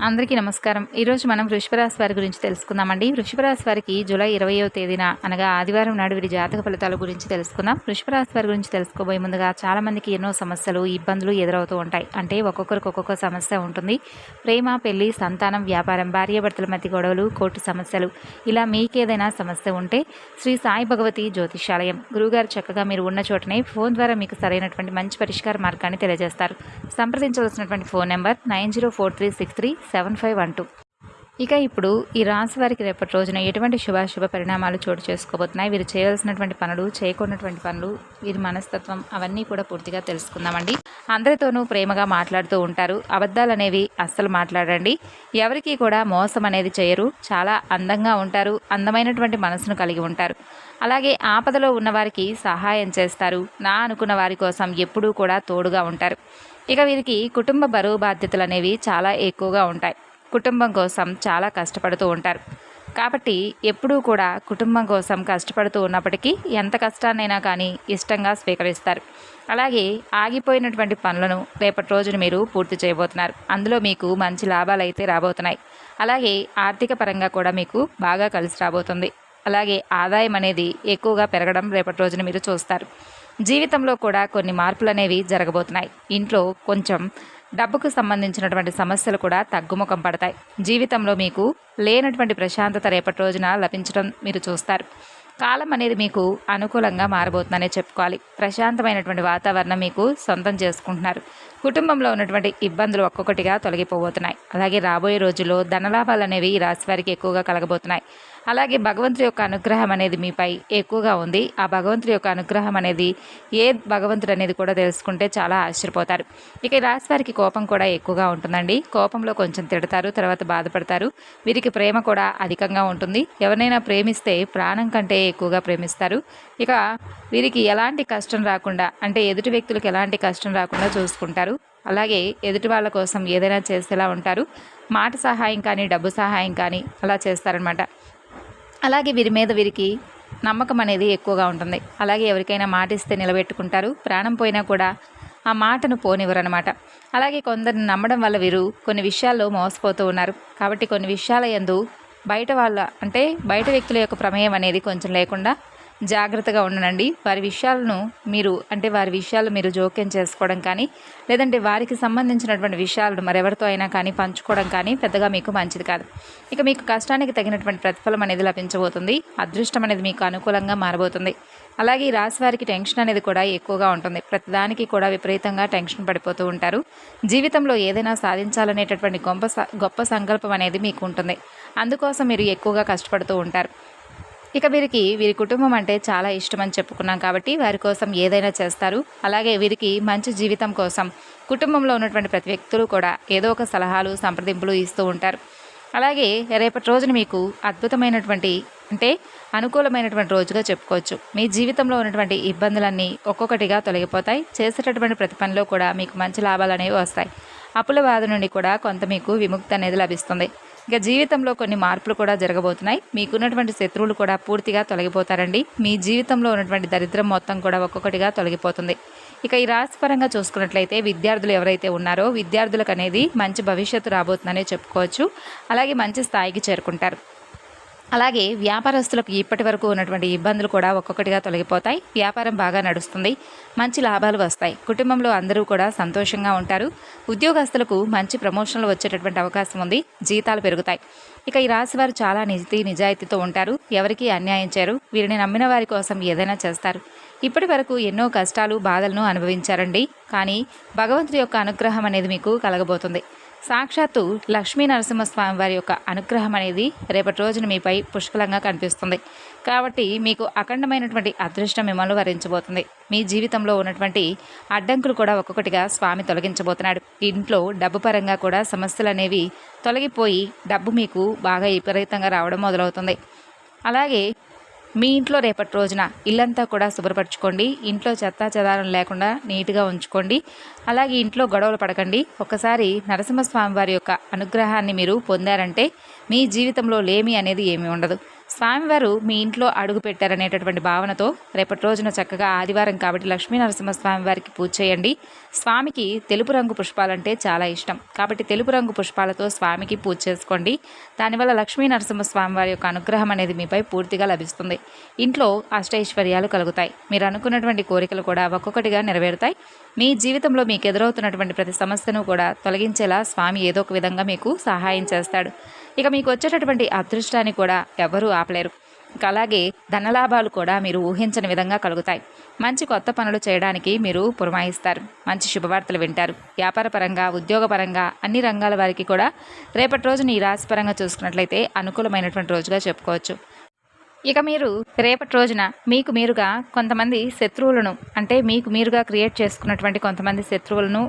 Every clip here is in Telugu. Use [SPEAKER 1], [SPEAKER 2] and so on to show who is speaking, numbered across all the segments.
[SPEAKER 1] అందరికీ నమస్కారం. ఈరోజు మనం వృషభ రాశి వారి గురించి తెలుసుకుందామండి. వృషభ రాశి వారికి జూలై 20వ తేదీన అనగా ఆదివారం నాడు వీరి జాతక ఫలితాల గురించి తెలుసుకుందాం. వృషభ రాశి వారి గురించి తెలుసుకోబోయే ముందుగా చాలా మందికి ఎన్నో సమస్యలు, ఇబ్బందులు ఎదురవుతూ ఉంటాయి. అంటే ఒక్కొక్కరికి ఒక్కొక్క సమస్య ఉంటుంది. ప్రేమ, పెళ్లి, సంతానం, వ్యాపారం, భార్యాభర్తల మధ్య గొడవలు, కోర్టు సమస్యలు, ఇలా మీకేదైనా సమస్య ఉంటే శ్రీ సాయి భగవతి జ్యోతిషాలయం గురువుగారు చక్కగా మీరు ఉన్న చోటనే ఫోన్ ద్వారా మీకు సరైనటువంటి మంచి పరిష్కార మార్గాన్ని తెలియజేస్తారు. సంప్రదించవలసినటువంటి ఫోన్ నెంబర్ 9043637512. ఇక ఇప్పుడు ఈ రాశి వారికి రేపటి రోజున ఎటువంటి శుభాశుభ పరిణామాలు చోటు చేసుకోబోతున్నాయి, వీరు చేయవలసినటువంటి పనులు, చేయకూడనటువంటి పనులు, వీరి మనస్తత్వం అవన్నీ కూడా పూర్తిగా తెలుసుకుందామండి. అందరితోనూ ప్రేమగా మాట్లాడుతూ ఉంటారు. అబద్ధాలు అనేవి అస్సలు మాట్లాడండి. ఎవరికి కూడా మోసం అనేది చేయరు. చాలా అందంగా ఉంటారు. అందమైనటువంటి మనసును కలిగి ఉంటారు. అలాగే ఆపదలో ఉన్నవారికి సహాయం చేస్తారు. నా అనుకున్న వారి కోసం ఎప్పుడూ కూడా తోడుగా ఉంటారు. ఇక వీరికి కుటుంబ బరువు బాధ్యతలు అనేవి చాలా ఎక్కువగా ఉంటాయి. కుటుంబం కోసం చాలా కష్టపడుతూ ఉంటారు. కాబట్టి ఎప్పుడూ కూడా కుటుంబం కోసం కష్టపడుతూ ఉన్నప్పటికీ ఎంత కష్టాన్నైనా కానీ ఇష్టంగా స్వీకరిస్తారు. అలాగే ఆగిపోయినటువంటి పనులను రేపటి రోజున మీరు పూర్తి చేయబోతున్నారు. అందులో మీకు మంచి లాభాలు అయితే రాబోతున్నాయి. అలాగే ఆర్థిక పరంగా కూడా మీకు బాగా కలిసి రాబోతుంది. అలాగే ఆదాయం అనేది ఎక్కువగా పెరగడం రేపటి రోజున మీరు చూస్తారు. జీవితంలో కూడా కొన్ని మార్పులు అనేవి జరగబోతున్నాయి. ఇంట్లో కొంచెం డబ్బుకు సంబంధించినటువంటి సమస్యలు కూడా తగ్గుముఖం పడతాయి. జీవితంలో మీకు లేనటువంటి ప్రశాంతత రేపటి రోజున లభించడం మీరు చూస్తారు. కాలం అనేది మీకు అనుకూలంగా మారబోతుందనే చెప్పుకోవాలి. ప్రశాంతమైనటువంటి వాతావరణం మీకు సొంతం చేసుకుంటున్నారు. కుటుంబంలో ఉన్నటువంటి ఇబ్బందులు ఒక్కొక్కటిగా తొలగిపోబోతున్నాయి. అలాగే రాబోయే రోజుల్లో ధనలాభాలు అనేవి ఈ రాశి వారికి ఎక్కువగా కలగబోతున్నాయి. అలాగే భగవంతుడి యొక్క అనుగ్రహం అనేది మీపై ఎక్కువగా ఉంది. ఆ భగవంతుడి యొక్క అనుగ్రహం అనేది ఏ భగవంతుడు అనేది కూడా తెలుసుకుంటే చాలా ఆశ్చర్యపోతారు. ఇక ఈ రాశి వారికి కోపం కూడా ఎక్కువగా ఉంటుందండి. కోపంలో కొంచెం తిడతారు, తర్వాత బాధపడతారు. వీరికి ప్రేమ కూడా అధికంగా ఉంటుంది. ఎవరినైనా ప్రేమిస్తే ప్రాణం కంటే ఎక్కువగా ప్రేమిస్తారు. ఇక వీరికి ఎలాంటి కష్టం రాకుండా, అంటే ఎదుటి వ్యక్తులకు ఎలాంటి కష్టం రాకుండా చూసుకుంటారు. అలాగే ఎదుటి వాళ్ళ కోసం ఏదైనా చేసేలా ఉంటారు. మాట సహాయం కానీ, డబ్బు సహాయం కానీ అలా చేస్తారనమాట. అలాగే వీరికి నమ్మకం అనేది ఎక్కువగా ఉంటుంది. అలాగే ఎవరికైనా మాట ఇస్తే నిలబెట్టుకుంటారు. ప్రాణం పోయినా కూడా ఆ మాటను పోనివ్వరనమాట. అలాగే కొందరిని నమ్మడం వల్ల వీరు కొన్ని విషయాల్లో మోసపోతూ ఉన్నారు. కాబట్టి కొన్ని విషయాల యందు బయట వ్యక్తుల యొక్క ప్రమేయం అనేది కొంచెం లేకుండా జాగ్రత్తగా ఉండనండి. వారి విషయాలు మీరు జోక్యం చేసుకోవడం కానీ, లేదంటే వారికి సంబంధించినటువంటి విషయాలను మరెవరితో అయినా కానీ పంచుకోవడం కానీ పెద్దగా మీకు మంచిది కాదు. ఇక మీకు కష్టానికి తగినటువంటి ప్రతిఫలం అనేది లభించబోతుంది. అదృష్టం అనేది మీకు అనుకూలంగా మారబోతుంది. అలాగే ఈ రాశి వారికి టెన్షన్ అనేది కూడా ఎక్కువగా ఉంటుంది. ప్రతిదానికి కూడా విపరీతంగా టెన్షన్ పడిపోతూ ఉంటారు. జీవితంలో ఏదైనా సాధించాలనేటటువంటి గొప్ప సంకల్పం అనేది మీకు ఉంటుంది. అందుకోసం మీరు ఎక్కువగా కష్టపడుతూ ఉంటారు. ఇక వీరి కుటుంబం అంటే చాలా ఇష్టం అని చెప్పుకున్నాం కాబట్టి వారి కోసం ఏదైనా చేస్తారు. అలాగే వీరికి మంచి జీవితం కోసం కుటుంబంలో ఉన్నటువంటి ప్రతి వ్యక్తులు కూడా ఏదో ఒక సలహాలు, సంప్రదింపులు ఇస్తూ ఉంటారు. అలాగే రేపటి రోజున మీకు అద్భుతమైనటువంటి అనుకూలమైనటువంటి రోజుగా చెప్పుకోవచ్చు. మీ జీవితంలో ఉన్నటువంటి ఇబ్బందులన్నీ ఒక్కొక్కటిగా తొలగిపోతాయి. చేసేటటువంటి ప్రతి పనిలో కూడా మీకు మంచి లాభాలు అనేవి వస్తాయి. అప్పుల బాధ నుండి కూడా కొంత మీకు విముక్తి అనేది లభిస్తుంది. ఇక జీవితంలో కొన్ని మార్పులు కూడా జరగబోతున్నాయి. మీకున్నటువంటి శత్రువులు కూడా పూర్తిగా తొలగిపోతారండి. మీ జీవితంలో ఉన్నటువంటి దరిద్రం మొత్తం కూడా ఒక్కొక్కటిగా తొలగిపోతుంది. ఇక ఈ రాశిపరంగా చూసుకున్నట్లయితే విద్యార్థులు ఎవరైతే ఉన్నారో విద్యార్థులకు అనేది మంచి భవిష్యత్తు రాబోతుందనే చెప్పుకోవచ్చు. అలాగే మంచి స్థాయికి చేరుకుంటారు. అలాగే వ్యాపారస్తులకు ఇప్పటి వరకు ఉన్నటువంటి ఇబ్బందులు కూడా ఒక్కొక్కటిగా తొలగిపోతాయి. వ్యాపారం బాగా నడుస్తుంది. మంచి లాభాలు వస్తాయి. కుటుంబంలో అందరూ కూడా సంతోషంగా ఉంటారు. ఉద్యోగస్తులకు మంచి ప్రమోషన్లు వచ్చేటటువంటి అవకాశం ఉంది. జీతాలు పెరుగుతాయి. ఇక ఈ రాశి వారు చాలా నిజాయితీతో ఉంటారు. ఎవరికీ అన్యాయం చేయరు. వీరిని నమ్మిన వారి కోసం ఏదైనా చేస్తారు. ఇప్పటి వరకు ఎన్నో కష్టాలు, బాధలను అనుభవించారండి. కానీ భగవంతుడి యొక్క అనుగ్రహం అనేది మీకు కలగబోతుంది. సాక్షాత్తు లక్ష్మీ నరసింహస్వామి వారి యొక్క అనుగ్రహం అనేది రేపటి రోజున మీపై పుష్కలంగా కనిపిస్తుంది. కాబట్టి మీకు అఖండమైనటువంటి అదృష్టం మిమ్మల్ని వరించబోతుంది. మీ జీవితంలో ఉన్నటువంటి అడ్డంకులు కూడా ఒక్కొక్కటిగా స్వామి తొలగించబోతున్నాడు. ఇంట్లో డబ్బు పరంగా కూడా సమస్యలు అనేవి తొలగిపోయి డబ్బు మీకు బాగా విపరీతంగా రావడం మొదలవుతుంది. అలాగే మీ ఇంట్లో రేపటి రోజున ఇల్లంతా కూడా శుభ్రపరచుకోండి. ఇంట్లో చెత్తా చెదారం లేకుండా నీట్గా ఉంచుకోండి. అలాగే ఇంట్లో గొడవలు పడకండి. ఒకసారి నరసింహస్వామి వారి యొక్క అనుగ్రహాన్ని మీరు పొందారంటే మీ జీవితంలో లేమి అనేది ఏమీ ఉండదు. స్వామివారు మీ ఇంట్లో అడుగు పెట్టారనేటటువంటి భావనతో రేపటి రోజున చక్కగా ఆదివారం కాబట్టి లక్ష్మీ నరసింహస్వామి వారికి పూజ చేయండి. స్వామికి తెలుపు రంగు పుష్పాలంటే చాలా ఇష్టం కాబట్టి తెలుపు రంగు పుష్పాలతో స్వామికి పూజ చేసుకోండి. దానివల్ల లక్ష్మీ నరసింహస్వామి వారి యొక్క అనుగ్రహం అనేది మీపై పూర్తిగా లభిస్తుంది. ఇంట్లో అష్టైశ్వర్యాలు కలుగుతాయి. మీరు అనుకున్నటువంటి కోరికలు కూడా ఒక్కొక్కటిగా నెరవేరుతాయి. మీ జీవితంలో మీకు ఎదురవుతున్నటువంటి ప్రతి సమస్యను కూడా తొలగించేలా స్వామి ఏదో ఒక విధంగా మీకు సహాయం చేస్తాడు. ఇక మీకు వచ్చేటటువంటి అదృష్టాన్ని కూడా ఎవరూ ఆపలేరు. అలాగే ధనలాభాలు కూడా మీరు ఊహించని విధంగా కలుగుతాయి. మంచి కొత్త పనులు చేయడానికి మీరు పురమాయిస్తారు. మంచి శుభవార్తలు వింటారు. వ్యాపారపరంగా, ఉద్యోగపరంగా అన్ని రంగాల వారికి కూడా రేపటి రోజున ఈ రాశిపరంగా చూసుకున్నట్లయితే అనుకూలమైనటువంటి రోజుగా చెప్పుకోవచ్చు. ఇక మీరు రేపటి రోజున మీకు మీరుగా కొంతమంది శత్రువులను అంటే మీకు మీరుగా క్రియేట్ చేసుకున్నటువంటి కొంతమంది శత్రువులను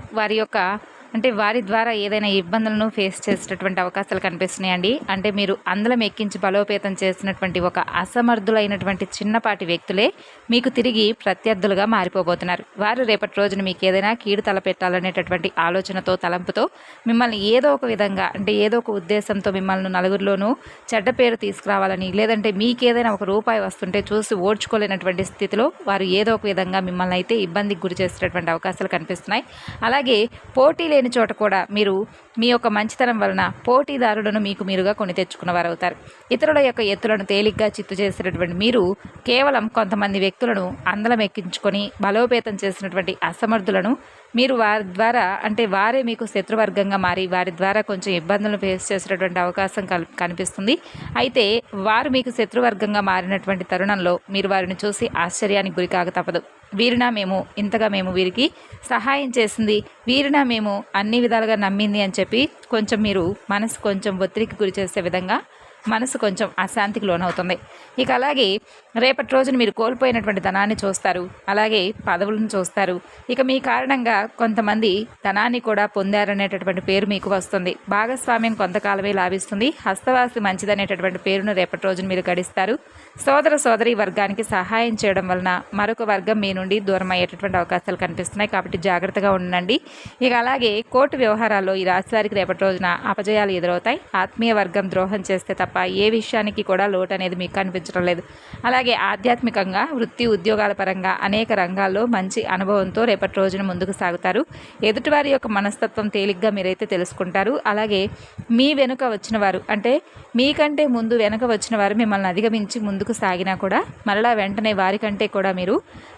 [SPEAKER 1] వారి ద్వారా ఏదైనా ఇబ్బందులను ఫేస్ చేసేటటువంటి అవకాశాలు కనిపిస్తున్నాయండి. అంటే మీరు అందలం ఎక్కించి బలోపేతం చేసినటువంటి ఒక అసమర్థులైనటువంటి చిన్నపాటి వ్యక్తులే మీకు తిరిగి ప్రత్యర్థులుగా మారిపోబోతున్నారు. వారు రేపటి రోజున మీకు ఏదైనా కీడు తలపెట్టాలనేటటువంటి ఆలోచనతో తలంపుతో మిమ్మల్ని ఏదో ఒక విధంగా ఏదో ఒక ఉద్దేశంతో మిమ్మల్ని నలుగురిలోనూ చెడ్డ పేరు తీసుకురావాలని లేదంటే మీకేదైనా ఒక రూపాయి వస్తుంటే చూసి ఓడ్చుకోలేనటువంటి స్థితిలో వారు ఏదో ఒక విధంగా మిమ్మల్ని అయితే ఇబ్బందికి గురి చేసేటటువంటి అవకాశాలు కనిపిస్తున్నాయి. అలాగే పోటీ లేని చోట కూడా మీరు మీ యొక్క మంచితనం వలన పోటీదారులను మీకు మీరుగా కొని తెచ్చుకున్నవారు అవుతారు. ఇతరుల యొక్క ఎత్తులను తేలిగ్గా చిత్తు చేసినటువంటి మీరు కేవలం కొంతమంది వ్యక్తులను అందలం ఎక్కించుకొని బలోపేతం చేసినటువంటి అసమర్థులను మీరు వారి ద్వారా వారే మీకు శత్రువర్గంగా మారి వారి ద్వారా కొంచెం ఇబ్బందులను ఫేస్ చేసేటటువంటి అవకాశం కనిపిస్తుంది. అయితే వారు మీకు శత్రువర్గంగా మారినటువంటి తరుణంలో మీరు వారిని చూసి ఆశ్చర్యానికి గురి కాక తప్పదు. వీరినా మేము ఇంతగా మేము వీరికి సహాయం చేసింది, వీరినా మేము అన్ని విధాలుగా నమ్మింది అని చెప్పి కొంచెం మీరు మనసు కొంచెం ఒత్తిడికి గురి చేసే విధంగా మనసు కొంచెం అశాంతికి లోనవుతుంది. ఇక అలాగే రేపటి రోజున మీరు కోల్పోయినటువంటి ధనాన్ని చూస్తారు. అలాగే పదవులను చూస్తారు. ఇక మీ కారణంగా కొంతమంది ధనాన్ని కూడా పొందారనేటటువంటి పేరు మీకు వస్తుంది. భాగస్వామ్యం కొంతకాలమే లాభిస్తుంది. హస్తవాసి మంచిదనేటటువంటి పేరును రేపటి రోజున మీరు గడిస్తారు. సోదరి వర్గానికి సహాయం చేయడం వలన మరొక వర్గం మీ నుండి దూరం అయ్యేటటువంటి అవకాశాలు కనిపిస్తున్నాయి. కాబట్టి జాగ్రత్తగా ఉండండి. ఇక అలాగే కోర్టు వ్యవహారాల్లో ఈ రాశి వారికి రేపటి రోజున అపజయాలు ఎదురవుతాయి. ఆత్మీయ వర్గం ద్రోహం చేస్తే తప్ప ఏ విషయానికి కూడా లోటు అనేది మీకు కనిపించడం లేదు. అలాగే ఆధ్యాత్మికంగా, వృత్తి ఉద్యోగాల పరంగా అనేక రంగాల్లో మంచి అనుభవంతో రేపటి రోజున ముందుకు సాగుతారు. ఎదుటివారి యొక్క మనస్తత్వం తేలిగ్గా మీరైతే తెలుసుకుంటారు. అలాగే మీ వెనుక వచ్చిన వారు మీకంటే ముందు వెనుక వచ్చిన వారు మిమ్మల్ని అధిగమించి ముందుకు సాగినా కూడా మరలా వెంటనే వారికంటే కూడా మీరు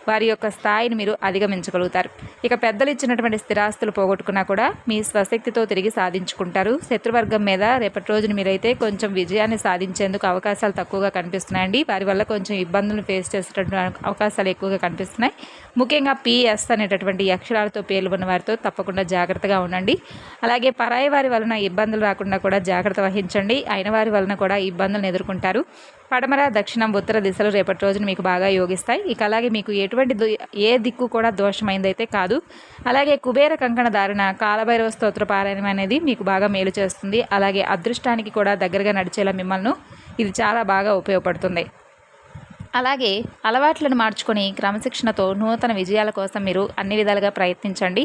[SPEAKER 1] వారి యొక్క స్థాయిని మీరు అధిగమించగలుగుతారు. ఇక పెద్దలు ఇచ్చినటువంటి స్థిరాస్తులు పోగొట్టుకున్నా కూడా మీ స్వశక్తితో తిరిగి సాధించుకుంటారు. శత్రువర్గం మీద రేపటి రోజున మీరైతే కొంచెం విజయాన్ని సాధించేందుకు అవకాశాలు తక్కువగా కనిపిస్తున్నాయండి. వారి వల్ల కొంచెం ఇబ్బందులు ఫేస్ చేసేటటువంటి అవకాశాలు ఎక్కువగా కనిపిస్తున్నాయి. ముఖ్యంగా PS అనేటటువంటి అక్షరాలతో పేర్లు ఉన్న వారితో తప్పకుండా జాగ్రత్తగా ఉండండి. అలాగే పరాయి వారి వలన ఇబ్బందులు రాకుండా కూడా జాగ్రత్త వహించండి. అయిన వారి వలన కూడా ఇబ్బందులను ఎదుర్కొంటారు. పడమర, దక్షిణం, ఉత్తర దిశలు రేపటి రోజున మీకు బాగా యోగిస్తాయి. ఇక అలాగే మీకు ఏ దిక్కు కూడా దోషమైందైతే కాదు. అలాగే కుబేర కంకణ ధారణ, కాలభైరవ స్తోత్ర పారాయణం అనేది మీకు బాగా మేలు చేస్తుంది. అలాగే అదృష్టానికి కూడా దగ్గరగా నడిచేలా మిమ్మల్ని ఇది చాలా బాగా ఉపయోగపడుతుంది. అలాగే అలవాట్లను మార్చుకొని క్రమశిక్షణతో నూతన విజయాల కోసం మీరు అన్ని విధాలుగా ప్రయత్నించండి.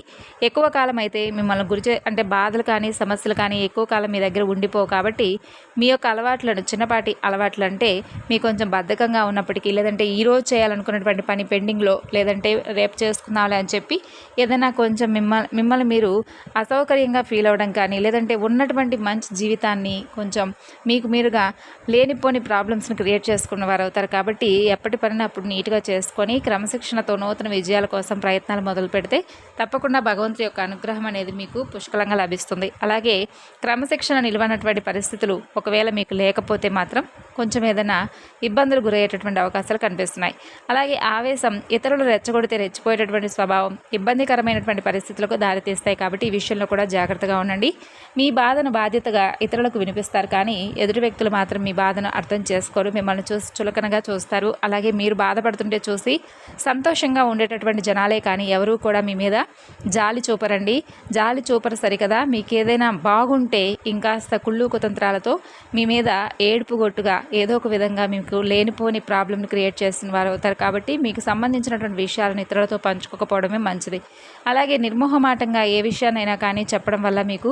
[SPEAKER 1] ఎక్కువ కాలం అయితే మిమ్మల్ని బాధలు కానీ సమస్యలు కానీ ఎక్కువ కాలం మీ దగ్గర ఉండిపోవు. కాబట్టి మీ యొక్క అలవాట్లను చిన్నపాటి అలవాట్లు మీకు కొంచెం బద్ధకంగా ఉన్నప్పటికీ లేదంటే ఈరోజు చేయాలనుకున్నటువంటి పని పెండింగ్లో లేదంటే రేపు చేసుకుందాంలే అని చెప్పి ఏదైనా కొంచెం మిమ్మల్ని మీరు అసౌకర్యంగా ఫీల్ అవ్వడం కానీ లేదంటే ఉన్నటువంటి మంచి జీవితాన్ని కొంచెం మీకు మీరుగా లేనిపోని ప్రాబ్లమ్స్ని క్రియేట్ చేసుకున్న వారు అవుతారు. కాబట్టి ఎప్పటి పనిని అప్పుడు నీట్గా చేసుకొని క్రమశిక్షణతో నూతన విజయాల కోసం ప్రయత్నాలు మొదలు పెడితే తప్పకుండా భగవంతుడి యొక్క అనుగ్రహం అనేది మీకు పుష్కలంగా లభిస్తుంది. అలాగే క్రమశిక్షణ నిలవనటువంటి పరిస్థితులు ఒకవేళ మీకు లేకపోతే మాత్రం కొంచెం ఏదైనా ఇబ్బందులు గురయ్యేటటువంటి అవకాశాలు కనిపిస్తున్నాయి. అలాగే ఆవేశం, ఇతరులు రెచ్చగొడితే రెచ్చిపోయేటటువంటి స్వభావం ఇబ్బందికరమైనటువంటి పరిస్థితులకు దారితీస్తాయి. కాబట్టి ఈ విషయంలో కూడా జాగ్రత్తగా ఉండండి. మీ బాధను బాధ్యతగా ఇతరులకు వినిపిస్తారు, కానీ ఎదుటి వ్యక్తులు మాత్రం మీ బాధను అర్థం చేసుకోరు. మిమ్మల్ని చూసి చులకనగా చూస్తారు. అలాగే మీరు బాధపడుతుంటే చూసి సంతోషంగా ఉండేటటువంటి జనాలే కానీ ఎవరూ కూడా మీ మీద జాలి చూపరండి. జాలి చూపరు సరికదా, మీకు ఏదైనా బాగుంటే ఇంకాస్త కుళ్ళు కుతంత్రాలతో మీ మీద ఏడుపుగొట్టుగా ఏదో ఒక విధంగా మీకు లేనిపోని ప్రాబ్లమ్ని క్రియేట్ చేసిన వారు అవుతారు. కాబట్టి మీకు సంబంధించినటువంటి విషయాలను ఇతరులతో పంచుకోకపోవడమే మంచిది. అలాగే నిర్మోహమాటంగా ఏ విషయాన్నైనా కానీ చెప్పడం వల్ల మీకు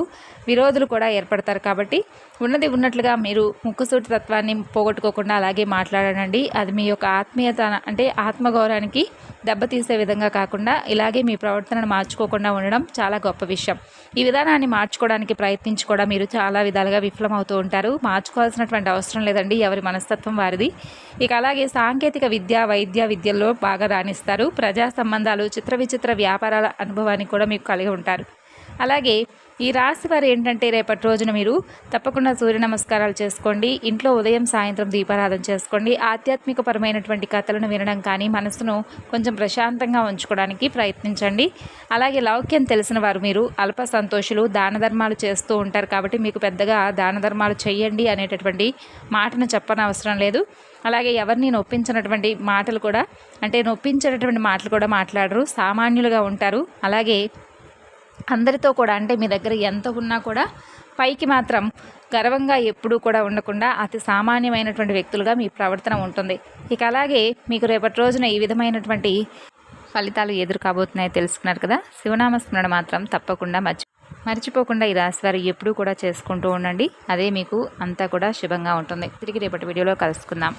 [SPEAKER 1] విరోధులు కూడా ఏర్పడతారు. కాబట్టి ఉన్నది ఉన్నట్లుగా మీరు ముక్కుసూటి తత్వాన్ని పోగొట్టుకోకుండా అలాగే మాట్లాడండి. అది మీ యొక్క ఆత్మీయత అంటే ఆత్మగౌరవానికి దెబ్బతీసే విధంగా కాకుండా ఇలాగే మీ ప్రవర్తనను మార్చుకోకుండా ఉండడం చాలా గొప్ప విషయం. ఈ విధానాన్ని మార్చుకోవడానికి ప్రయత్నించి కూడా మీరు చాలా విధాలుగా విఫలమవుతూ ఉంటారు. మార్చుకోవాల్సినటువంటి అవసరం లేదండి, ఎవరి మనస్తత్వం వారిది. ఇక అలాగే సాంకేతిక విద్య, వైద్య విద్యల్లో బాగా రాణిస్తారు. ప్రజా సంబంధాలు, చిత్ర విచిత్ర వ్యాపారాల అనుభవాన్ని కూడా మీకు కలిగి ఉంటారు. అలాగే ఈ రాశి వారు ఏంటంటే రేపటి రోజున మీరు తప్పకుండా సూర్య నమస్కారాలు చేసుకోండి. ఇంట్లో ఉదయం సాయంత్రం దీపారాధన చేసుకోండి. ఆధ్యాత్మికపరమైనటువంటి కథలను వినడం కానీ మనసును కొంచెం ప్రశాంతంగా ఉంచుకోవడానికి ప్రయత్నించండి. అలాగే లౌక్యం తెలిసిన వారు మీరు అల్ప సంతోషులు, దాన ధర్మాలు చేస్తూ ఉంటారు. కాబట్టి మీకు పెద్దగా దాన ధర్మాలు చేయండి అనేటటువంటి మాటను చెప్పనవసరం లేదు. అలాగే ఎవరిని నొప్పించినటువంటి మాటలు కూడా అంటే నొప్పించేటటువంటి మాటలు కూడా మాట్లాడరు, సామాన్యులుగా ఉంటారు. అలాగే అందరితో కూడా అంటే మీ దగ్గర ఎంత ఉన్నా కూడా పైకి మాత్రం గర్వంగా ఎప్పుడూ కూడా ఉండకుండా అతి సామాన్యమైనటువంటి వ్యక్తులుగా మీ ప్రవర్తన ఉంటుంది. ఇక అలాగే మీకు రేపటి రోజున ఈ విధమైనటువంటి ఫలితాలు ఎదురు కాబోతున్నాయో తెలుసుకున్నారు కదా. శివనామస్మరణ మాత్రం తప్పకుండా మర్చిపోకుండా ఈ రాశి వారు ఎప్పుడూ కూడా చేసుకుంటూ ఉండండి. అదే మీకు అంతా కూడా శుభంగా ఉంటుంది. తిరిగి రేపటి వీడియోలో కలుసుకుందాం.